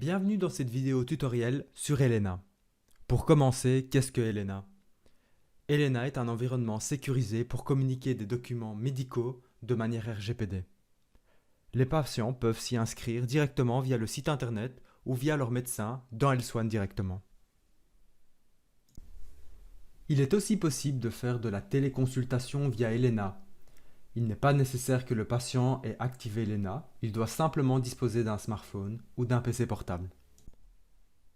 Bienvenue dans cette vidéo tutoriel sur Elena. Pour commencer, qu'est-ce que Elena? Elena est un environnement sécurisé pour communiquer des documents médicaux de manière RGPD. Les patients peuvent s'y inscrire directement via le site internet ou via leur médecin dans Health directement. Il est aussi possible de faire de la téléconsultation via Elena. Il n'est pas nécessaire que le patient ait activé Elena, il doit simplement disposer d'un smartphone ou d'un PC portable.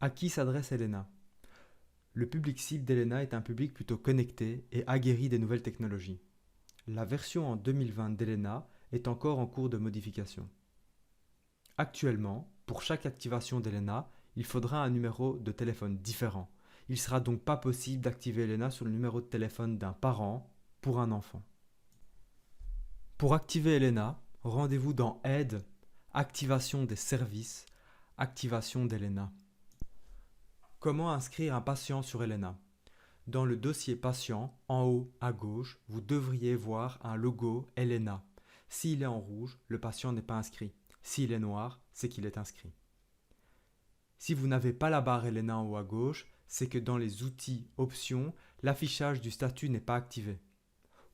À qui s'adresse Elena? Le public cible d'Elena est un public plutôt connecté et aguerri des nouvelles technologies. La version en 2020 d'Elena est encore en cours de modification. Actuellement, pour chaque activation d'Elena, il faudra un numéro de téléphone différent. Il ne sera donc pas possible d'activer Elena sur le numéro de téléphone d'un parent pour un enfant. Pour activer Elena, rendez-vous dans Aide, Activation des services, Activation d'Elena. Comment inscrire un patient sur Elena? Dans le dossier patient, en haut à gauche, vous devriez voir un logo Elena. S'il est en rouge, le patient n'est pas inscrit. S'il est noir, c'est qu'il est inscrit. Si vous n'avez pas la barre Elena en haut à gauche, c'est que dans les outils options, l'affichage du statut n'est pas activé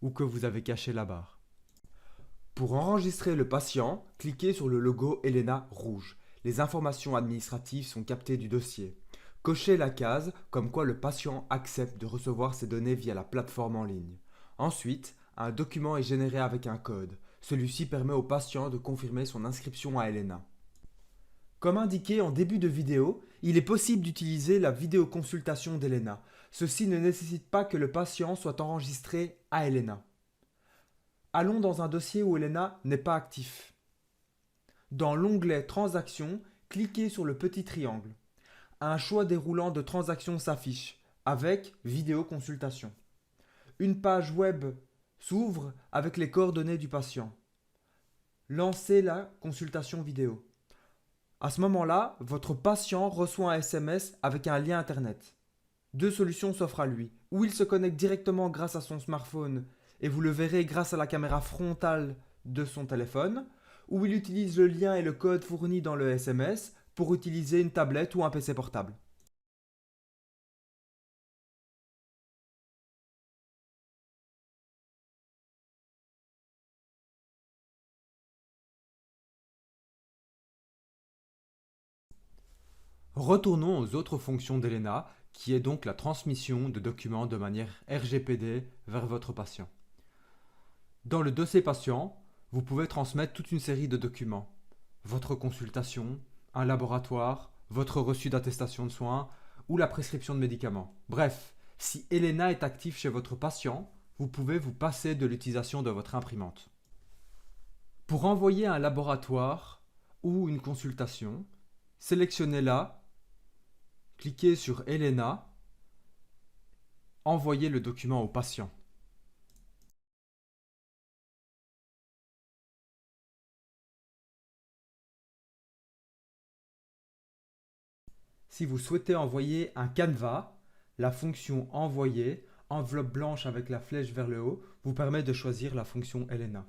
ou que vous avez caché la barre. Pour enregistrer le patient, cliquez sur le logo Elena rouge. Les informations administratives sont captées du dossier. Cochez la case comme quoi le patient accepte de recevoir ses données via la plateforme en ligne. Ensuite, un document est généré avec un code. Celui-ci permet au patient de confirmer son inscription à Elena. Comme indiqué en début de vidéo, il est possible d'utiliser la vidéoconsultation d'Elena. Ceci ne nécessite pas que le patient soit enregistré à Elena. Allons dans un dossier où Elena n'est pas actif. Dans l'onglet Transactions, cliquez sur le petit triangle. Un choix déroulant de transactions s'affiche avec vidéoconsultation. Une page web s'ouvre avec les coordonnées du patient. Lancez la consultation vidéo. À ce moment-là, votre patient reçoit un SMS avec un lien internet. Deux solutions s'offrent à lui. Ou il se connecte directement grâce à son smartphone et vous le verrez grâce à la caméra frontale de son téléphone, ou il utilise le lien et le code fournis dans le SMS pour utiliser une tablette ou un PC portable. Retournons aux autres fonctions d'Elena, qui est donc la transmission de documents de manière RGPD vers votre patient. Dans le dossier patient, vous pouvez transmettre toute une série de documents. Votre consultation, un laboratoire, votre reçu d'attestation de soins ou la prescription de médicaments. Bref, si Elena est active chez votre patient, vous pouvez vous passer de l'utilisation de votre imprimante. Pour envoyer un laboratoire ou une consultation, sélectionnez-la, cliquez sur Elena, envoyez le document au patient. Si vous souhaitez envoyer un canevas, la fonction Envoyer, enveloppe blanche avec la flèche vers le haut, vous permet de choisir la fonction Elena.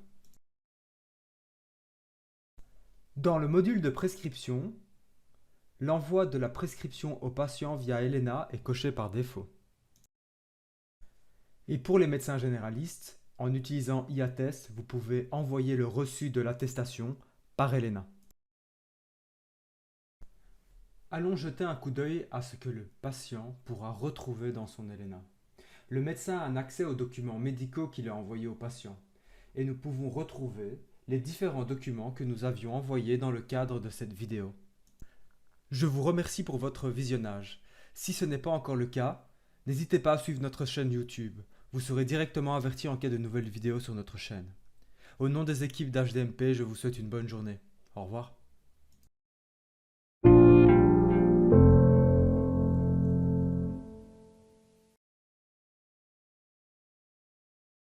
Dans le module de prescription, l'envoi de la prescription au patient via Elena est coché par défaut. Et pour les médecins généralistes, en utilisant iAttest, vous pouvez envoyer le reçu de l'attestation par Elena. Allons jeter un coup d'œil à ce que le patient pourra retrouver dans son Elena. Le médecin a un accès aux documents médicaux qu'il a envoyés au patient et nous pouvons retrouver les différents documents que nous avions envoyés dans le cadre de cette vidéo. Je vous remercie pour votre visionnage. Si ce n'est pas encore le cas, n'hésitez pas à suivre notre chaîne YouTube. Vous serez directement averti en cas de nouvelles vidéos sur notre chaîne. Au nom des équipes d'HDMP, je vous souhaite une bonne journée. Au revoir.